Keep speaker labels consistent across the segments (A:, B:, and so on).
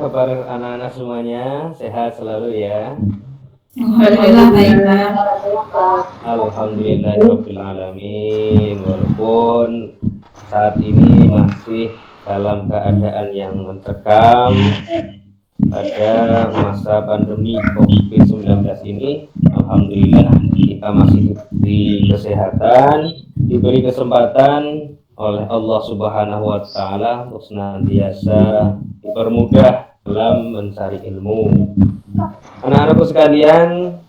A: kabar anak-anak semuanya? Sehat selalu ya?
B: Alhamdulillah baik, Pak.
A: Alhamdulillahirabbil alamin. Walaupun saat ini masih dalam keadaan yang mencekam pada masa pandemi COVID-19 ini, alhamdulillah kita masih diberi kesehatan, diberi kesempatan oleh Allah Subhanahu wa taala untuk senantiasa dipermudah dalam mencari ilmu. Anak-anakku sekalian,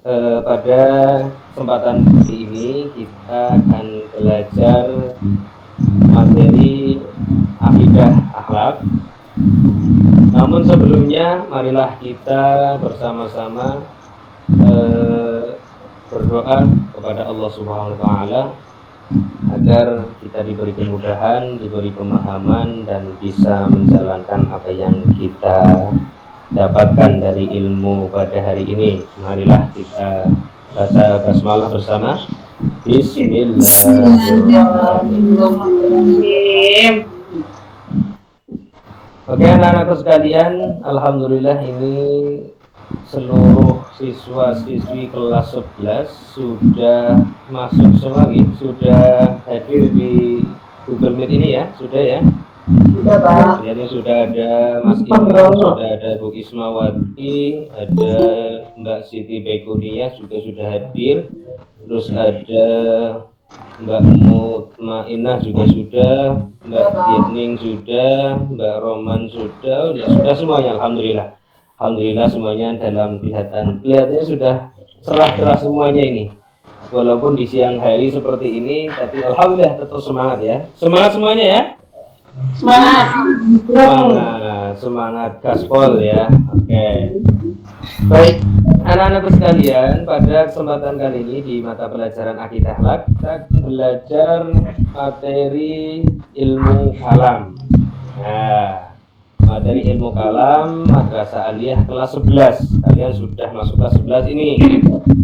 A: pada kesempatan kali ini kita akan belajar materi akidah akhlak. Namun sebelumnya marilah kita bersama-sama berdoa kepada Allah Subhanahu wa taala agar kita diberi kemudahan, diberi pemahaman dan bisa menjalankan apa yang kita dapatkan dari ilmu pada hari ini. Marilah kita baca basmalah bersama. Bismillahirrahmanirrahim. Oke anak-anakku sekalian, alhamdulillah ini seluruh siswa-siswi kelas 11 sudah masuk semua, sudah hadir di Google Meet ini ya, sudah ya? Sudah Pak. Jadi sudah ada Mas Imam, sudah ada Bu Ismawati, ada Mbak Siti Bekunia juga sudah hadir, terus ada Mbak Mutmainah juga sudah, Mbak Yening sudah, Mbak Roman sudah, ya sudah semuanya, alhamdulillah. Alhamdulillah semuanya dalam kelihatannya sudah cerah-cerah semuanya ini. Walaupun di siang hari seperti ini, tapi alhamdulillah tetap semangat ya. Semangat semuanya ya.
B: Semangat.
A: Semangat gaspol ya. Oke. Baik, anak-anakku sekalian, pada kesempatan kali ini di mata pelajaran akidah akhlak kita belajar materi ilmu kalam. Nah, materi ilmu kalam Madrasah Aliyah kelas 11. Kalian sudah masuk kelas 11 ini.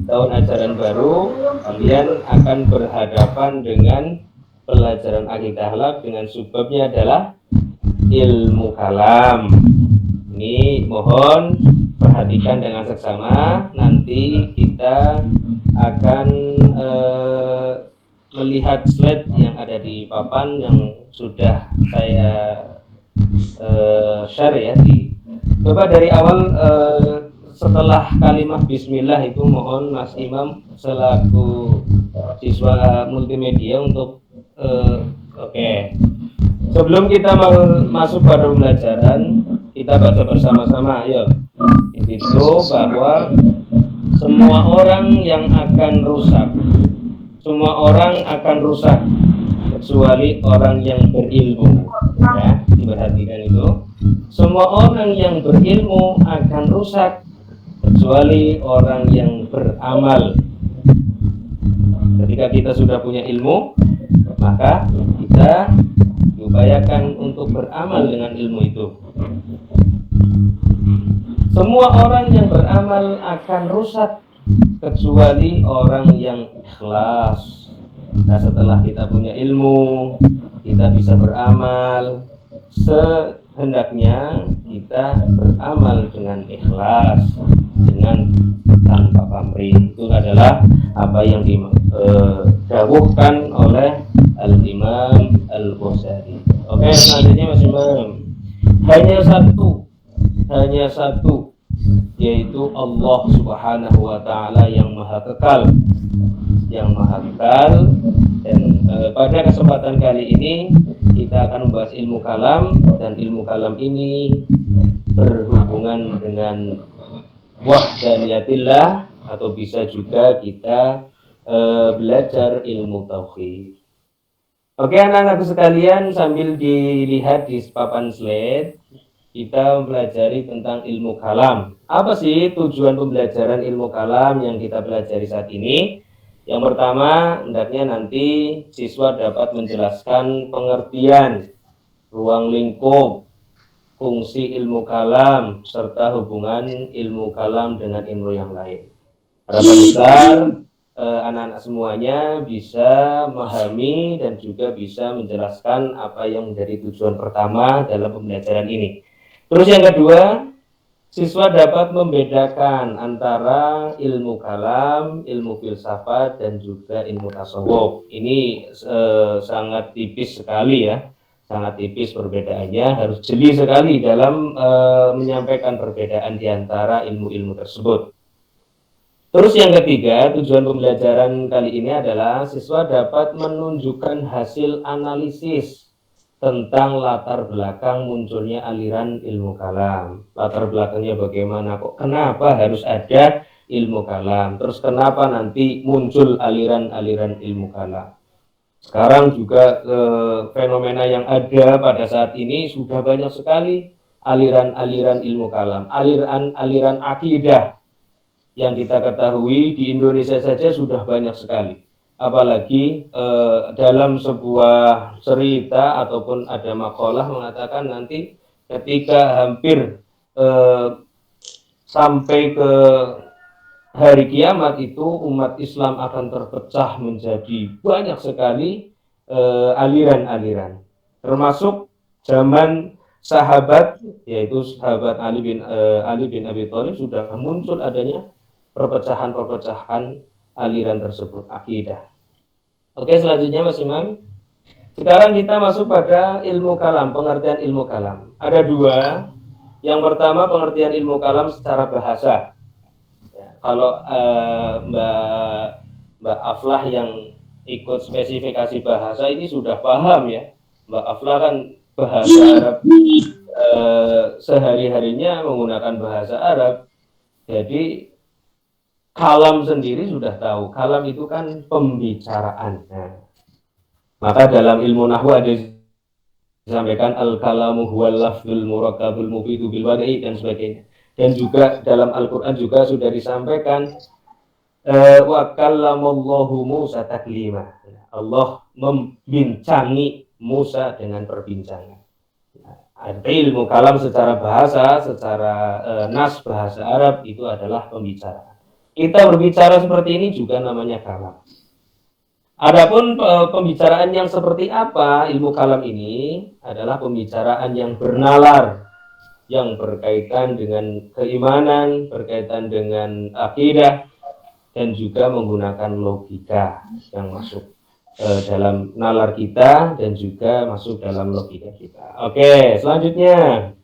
A: Tahun ajaran baru, kalian akan berhadapan dengan pelajaran akidah akhlak dengan subbabnya adalah ilmu kalam. Ini mohon perhatikan dengan seksama. Nanti kita akan melihat slide yang ada di papan yang sudah saya share ya. Coba dari awal setelah kalimat bismillah itu mohon Mas Imam selaku siswa multimedia untuk oke. Sebelum kita masuk pada pembelajaran, kita baca bersama-sama, ayo. Itu bahwa semua orang yang akan rusak, semua orang akan rusak kecuali orang yang berilmu. Ya, diperhatikan itu. Semua orang yang berilmu akan rusak kecuali orang yang beramal. Ketika kita sudah punya ilmu, maka kita diupayakan untuk beramal dengan ilmu itu. Semua orang yang beramal akan rusak kecuali orang yang ikhlas. Nah, setelah kita punya ilmu, kita bisa beramal. Sehendaknya kita beramal dengan ikhlas, dengan tanpa pamrih. Itu adalah apa yang didawuhkan oleh Al-Imam Al-Ghazali. Oke, selanjutnya Mas Imam. Hanya satu, yaitu Allah Subhanahu wa taala yang maha kekal. Dan pada kesempatan kali ini kita akan membahas ilmu kalam, dan ilmu kalam ini berhubungan dengan wahdaniyatillah, atau bisa juga kita belajar ilmu tauhid. Oke anak-anakku sekalian, sambil dilihat di papan slide, kita mempelajari tentang ilmu kalam. Apa sih tujuan pembelajaran ilmu kalam yang kita pelajari saat ini? Yang pertama, hendaknya nanti siswa dapat menjelaskan pengertian, ruang lingkup, fungsi ilmu kalam, serta hubungan ilmu kalam dengan ilmu yang lain. Harapan besar anak-anak semuanya bisa memahami dan juga bisa menjelaskan apa yang menjadi tujuan pertama dalam pembelajaran ini. Terus yang kedua, Siswa dapat membedakan antara ilmu kalam, ilmu filsafat, dan juga ilmu tasawuf. Ini sangat tipis sekali ya, sangat tipis perbedaannya. Harus jeli sekali dalam menyampaikan perbedaan di antara ilmu-ilmu tersebut. Terus yang ketiga, tujuan pembelajaran kali ini adalah siswa dapat menunjukkan hasil analisis tentang latar belakang munculnya aliran ilmu kalam. Latar belakangnya bagaimana, kok kenapa harus ada ilmu kalam, terus kenapa nanti muncul aliran-aliran ilmu kalam. Sekarang juga fenomena yang ada pada saat ini sudah banyak sekali aliran-aliran ilmu kalam, aliran-aliran akidah yang kita ketahui di Indonesia saja sudah banyak sekali. Apalagi dalam sebuah cerita ataupun ada makalah mengatakan nanti ketika hampir sampai ke hari kiamat itu umat Islam akan terpecah menjadi banyak sekali aliran-aliran, termasuk zaman sahabat, yaitu sahabat Ali bin Abi Thalib sudah muncul adanya perpecahan-perpecahan aliran tersebut, akidah. Oke, selanjutnya Mas Imam. Sekarang kita masuk pada ilmu kalam, pengertian ilmu kalam. Ada dua. Yang pertama pengertian ilmu kalam secara bahasa. Ya, kalau Mbak Aflah yang ikut spesifikasi bahasa ini sudah paham ya. Mbak Aflah kan bahasa Arab sehari-harinya menggunakan bahasa Arab. Jadi kalam sendiri sudah tahu, kalam itu kan pembicaraan. Nah, maka dalam ilmu nahwu ada disampaikan al-kalamu huwal lafzul murakkabul mufidu bil wada'i dan sebagainya. Dan juga dalam Al-Qur'an juga sudah disampaikan wa kallamallahu Musa taklima. Allah membincangi Musa dengan perbincangan. Nah, ilmu kalam secara bahasa, secara nas bahasa Arab itu adalah pembicaraan. Kita berbicara seperti ini juga namanya kalam. Adapun pembicaraan yang seperti apa ilmu kalam ini adalah pembicaraan yang bernalar, yang berkaitan dengan keimanan, berkaitan dengan akidah, dan juga menggunakan logika yang masuk dalam nalar kita dan juga masuk dalam logika kita. Oke, selanjutnya.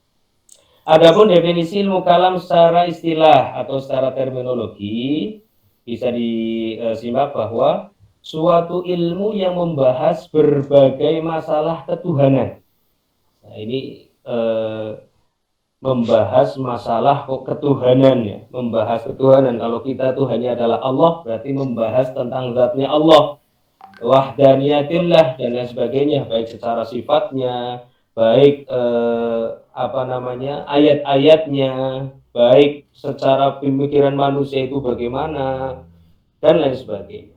A: Adapun definisi ilmu kalam secara istilah atau secara terminologi bisa disimak bahwa suatu ilmu yang membahas berbagai masalah ketuhanan. Nah, ini membahas masalah ketuhanan ya, membahas ketuhanan. Kalau kita Tuhannya adalah Allah, berarti membahas tentang zatnya Allah, wahdaniyatillah dan lain sebagainya, baik secara sifatnya, baik ayat-ayatnya, baik secara pemikiran manusia itu bagaimana dan lain sebagainya.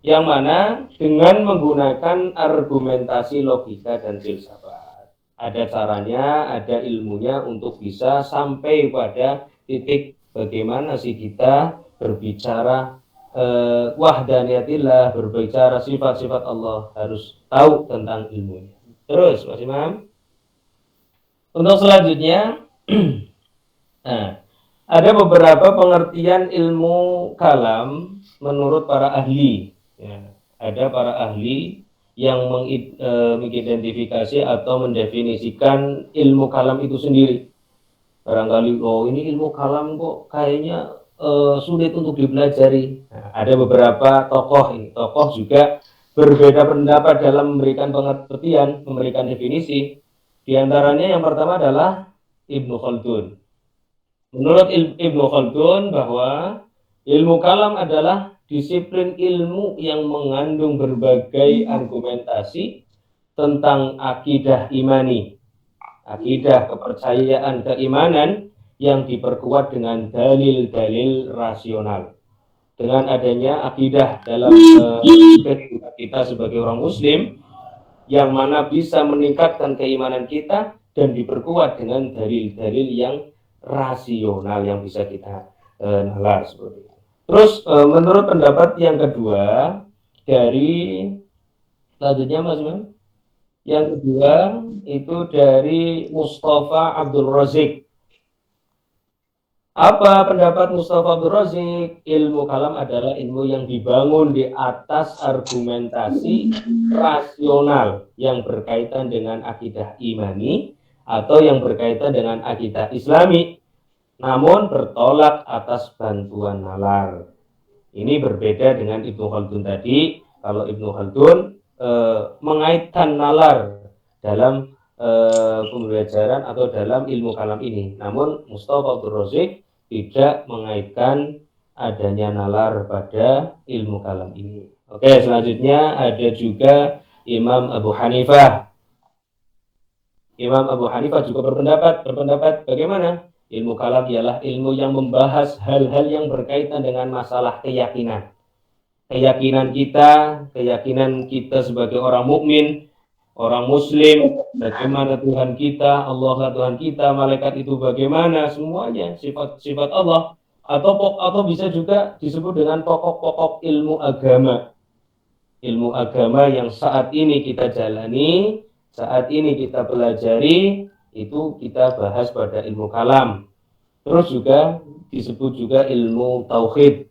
A: Yang mana dengan menggunakan argumentasi logika dan filsafat. Ada caranya, ada ilmunya untuk bisa sampai pada titik bagaimana sih kita berbicara wahdaniyatillah, berbicara sifat-sifat Allah, harus tahu tentang ilmunya. Terus Mas Imam, untuk selanjutnya nah, ada beberapa pengertian ilmu kalam menurut para ahli ya. Ada para ahli yang mengidentifikasi atau mendefinisikan ilmu kalam itu sendiri. Barangkali ini ilmu kalam kok kayaknya sulit untuk dipelajari. Nah, ada beberapa tokoh juga berbeda pendapat dalam memberikan pengertian, memberikan definisi. Di antaranya yang pertama adalah Ibnu Khaldun. Menurut Ibnu Khaldun bahwa ilmu kalam adalah disiplin ilmu yang mengandung berbagai argumentasi tentang akidah imani, akidah kepercayaan keimanan yang diperkuat dengan dalil-dalil rasional. Dengan adanya akidah dalam kita sebagai orang muslim yang mana bisa meningkatkan keimanan kita dan diperkuat dengan dalil-dalil yang rasional yang bisa kita nalar seperti itu. Terus menurut pendapat yang kedua dari selanjutnya Mas Imam, yang kedua itu dari Mustafa Abdul Razik. Apa pendapat Mustafa Abdul Razik? Ilmu kalam adalah ilmu yang dibangun di atas argumentasi rasional yang berkaitan dengan akidah imani atau yang berkaitan dengan akidah islami, namun bertolak atas bantuan nalar. Ini berbeda dengan Ibnu Khaldun tadi. Kalau Ibnu Khaldun mengaitkan nalar dalam pembelajaran atau dalam ilmu kalam ini. Namun Mustafa Abdul Razik tidak mengaitkan adanya nalar pada ilmu kalam ini. Oke, selanjutnya ada juga Imam Abu Hanifah. Imam Abu Hanifah juga berpendapat bagaimana? Ilmu kalam ialah ilmu yang membahas hal-hal yang berkaitan dengan masalah keyakinan. Keyakinan kita sebagai orang mukmin, orang muslim, bagaimana Tuhan kita, Allah Tuhan kita, malaikat itu bagaimana, semuanya sifat-sifat Allah, atau bisa juga disebut dengan pokok-pokok ilmu agama. Ilmu agama yang saat ini kita jalani, saat ini kita pelajari, itu kita bahas pada ilmu kalam. Terus juga disebut juga ilmu tauhid,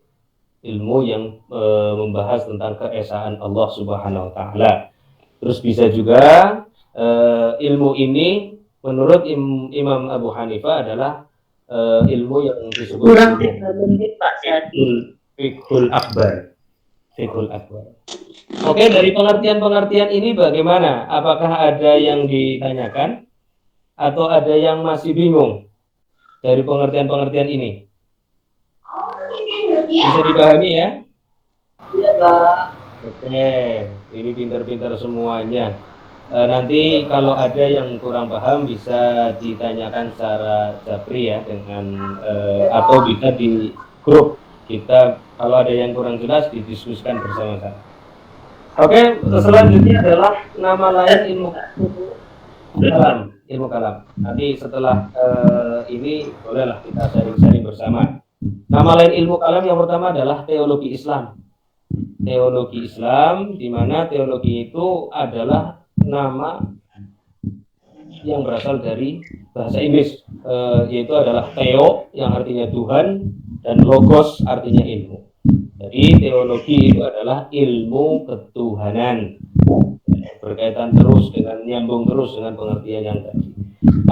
A: ilmu yang membahas tentang keesaan Allah Subhanahu wa taala. Terus bisa juga ilmu ini menurut Imam Abu Hanifah adalah ilmu yang disebut
B: kurang 3 menit Pak Syadi.
A: Fiqhul Akbar. Fiqhul Akbar. Oke, dari pengertian-pengertian ini bagaimana? Apakah ada yang ditanyakan atau ada yang masih bingung dari pengertian-pengertian ini? Bisa dipahami ya?
B: Iya Pak.
A: Oke, ini pintar-pintar semuanya. Nanti kalau ada yang kurang paham bisa ditanyakan secara japri ya dengan atau bisa di grup kita, kalau ada yang kurang jelas didiskusikan bersama-sama. Oke, selanjutnya adalah nama lain ilmu kalam. Ilmu kalam. Nanti setelah ini bolehlah kita sharing-sharing bersama. Nama lain ilmu kalam yang pertama adalah teologi Islam. Teologi Islam, di mana teologi itu adalah nama yang berasal dari bahasa Inggris, yaitu adalah theo yang artinya Tuhan dan logos artinya ilmu. Jadi teologi itu adalah ilmu ketuhanan, berkaitan terus dengan nyambung terus dengan pengertian yang tadi.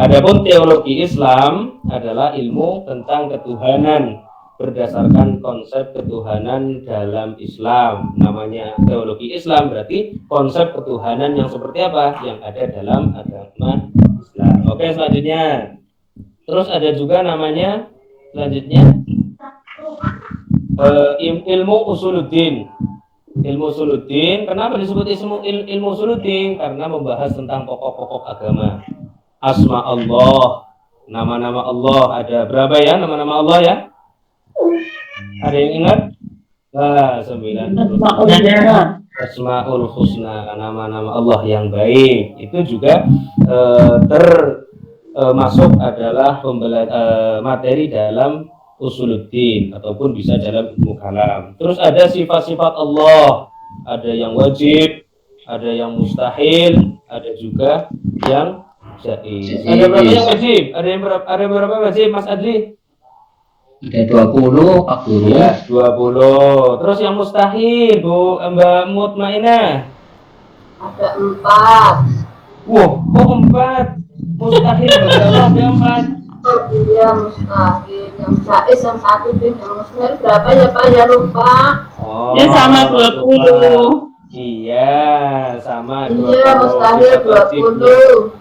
A: Adapun teologi Islam adalah ilmu tentang ketuhanan berdasarkan konsep ketuhanan dalam Islam. Namanya teologi Islam berarti konsep ketuhanan yang seperti apa yang ada dalam agama Islam. Oke, selanjutnya. Terus ada juga namanya selanjutnya ilmu usuluddin. Ilmu usuluddin, kenapa disebut ilmu usuluddin? Karena membahas tentang pokok-pokok agama. Asma Allah, nama-nama Allah. Ada berapa ya nama-nama Allah ya? Ada yang ingat? Nah, 9. Asmaul Husna, nama-nama Allah yang baik. Itu juga termasuk adalah materi dalam usuluddin ataupun bisa dalam ilmu kalam. Terus ada sifat-sifat Allah, ada yang wajib, ada yang mustahil, ada juga yang jaiz. Ada berapa yang wajib? Ada berapa wajib Mas Adli?
C: Ada 20, 40.
A: Ya, 20. Terus yang mustahil Bu Mbak Mutmainah?
B: Ada 4.
A: Wah, kok 4? Mustahil berapa? Ada 4.
B: Iya mustahil. Yang jaiz yang 1 yang mustahil berapa ya Pak? Ya lupa.
A: Oh,
D: Ya sama 20.
A: Iya, sama 20.
B: Iya mustahil 20.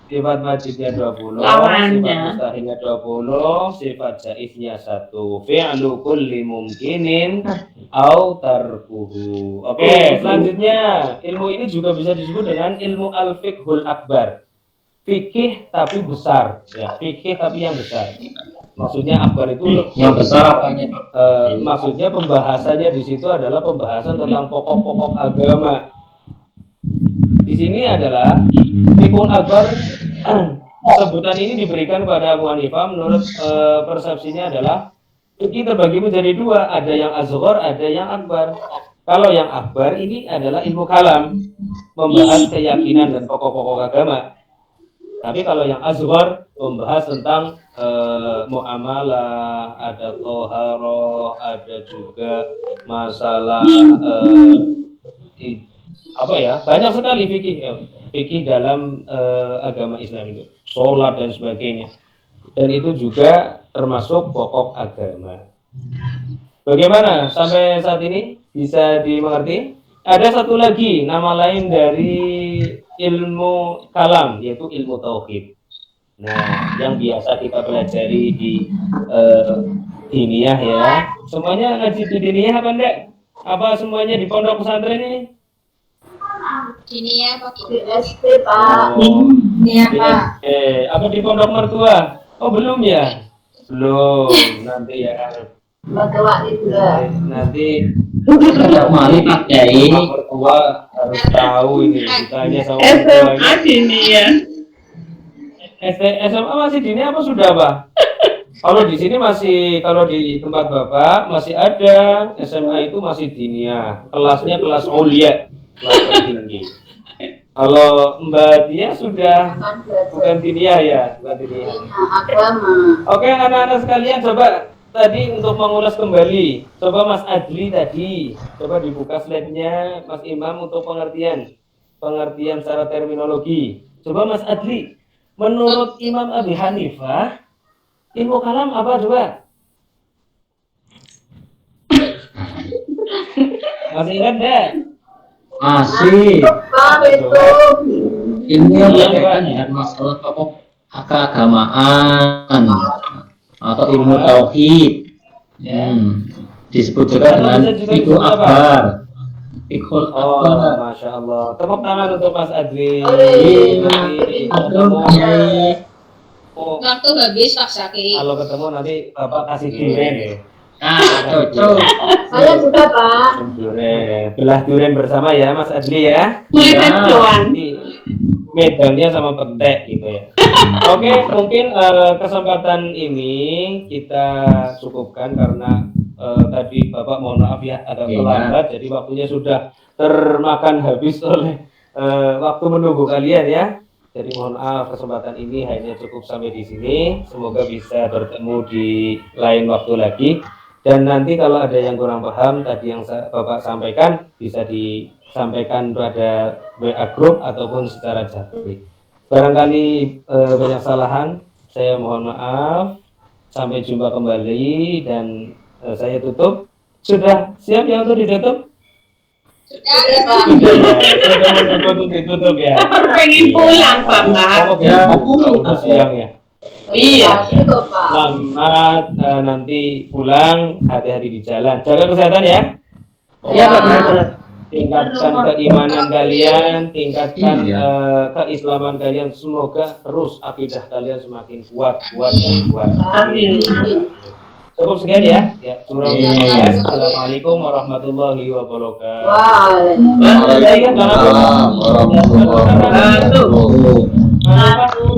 A: Sifat wajibnya 20,
D: Lawannya.
A: sifat mustahilnya 20, sifat jaiznya 1. Fi'lu kulli mumkinin au tarkuhu. Oke, selanjutnya ilmu ini juga bisa disebut dengan ilmu al-fiqhul akbar. Fikih tapi besar, ya, fikih tapi yang besar. Maksudnya akbar itu
C: Yang besar apanya?
A: maksudnya pembahasannya di situ adalah pembahasan tentang pokok-pokok agama. Di sini adalah fiqhul akbar. Sebutan ini diberikan pada Abu Hanifah menurut persepsinya adalah fikih terbagi menjadi 2, ada yang asghar, ada yang akbar. Kalau yang akbar ini adalah ilmu kalam, membahas keyakinan dan pokok-pokok agama. Tapi kalau yang azhar membahas tentang muamalah, ada toharoh, ada juga masalah banyak sekali fikih dalam agama Islam itu, sholat dan sebagainya. Dan itu juga termasuk pokok agama. Bagaimana sampai saat ini bisa dimengerti? Ada satu lagi nama lain dari ilmu kalam, yaitu ilmu tauhid. Nah, yang biasa kita pelajari di diniyah ya. Semuanya ngaji di diniyah apa enggak? Apa semuanya di pondok pesantren ini?
B: Diniyah Pak. Di SD Pak.
A: Diniyah Pak. Apa di pondok mertua? Oh belum ya? Belum, nanti ya.
B: Mertua itu lah.
A: Nanti
C: Mari Pak Kiai.
A: mertua harus tahu ini, ditanya sama
D: SMA sini ya.
A: SMA masih dini apa sudah Pak? Kalau di sini masih, kalau di tempat Bapak masih ada, SMA itu masih dinia, kelasnya kelas ulia, kelas tertinggi. Kalau Mbak Dia sudah bukan dinia ya, bukan dinia.
B: Agama.
A: Oke anak-anak sekalian, coba tadi untuk mengulas kembali, coba Mas Adli tadi, coba dibuka slide-nya Mas Imam untuk pengertian secara terminologi. Coba Mas Adli, menurut Imam Abi Hanifah, ilmu kalam apa coba? Masih ingat enggak?
C: Masih.
B: Pak itu.
C: Ini yang berkaitan dengan masalah pokok keagamaan atau ilmu tauhid. Disebut juga dengan fikih akbar. Fikih
A: Oh,
C: akbar.
A: Masya Allah. Tepuk tangan untuk Mas Adli.
B: Waktu habis Pak Saki.
A: Kalau ketemu nanti Bapak kasih durian ya.
C: Nah, cocok.
B: Saya juga Pak.
A: Durian. Belah durian bersama ya Mas Adli ya.
D: Mereka cuan.
A: Nanti medangnya sama petek gitu ya. Oke, mungkin kesempatan ini kita cukupkan karena tadi Bapak mohon maaf ya agak terlambat, jadi waktunya sudah termakan habis oleh waktu menunggu kalian ya. Jadi mohon maaf kesempatan ini hanya cukup sampai di sini. Semoga bisa bertemu di lain waktu lagi. Dan nanti kalau ada yang kurang paham tadi yang Bapak sampaikan bisa disampaikan pada WA group ataupun secara japri. Barangkali banyak kesalahan, saya mohon maaf. Sampai jumpa kembali dan saya tutup. Sudah siap ya untuk ditutup?
B: Sudah ya Pak.
A: Sudah ya, sudah mencoba untuk ditutup ya.
D: Pengen pulang Bapak.
A: Oh, ya, udah siang ya.
D: Iya.
B: Itu Pak.
A: Selamat nanti pulang, hati-hati di jalan. Jaga kesehatan ya.
B: Iya, Pak.
A: Tingkatkan keimanan kalian, tingkatkan keislaman kalian. Semoga terus akidah kalian semakin kuat dan kuat.
D: Amin.
A: Cukup sekian ya. Assalamualaikum warahmatullahi wabarakatuh.
B: Waalaikumsalam.
C: Waalaikumsalam warahmatullahi wabarakatuh.
A: Wabarakatuh.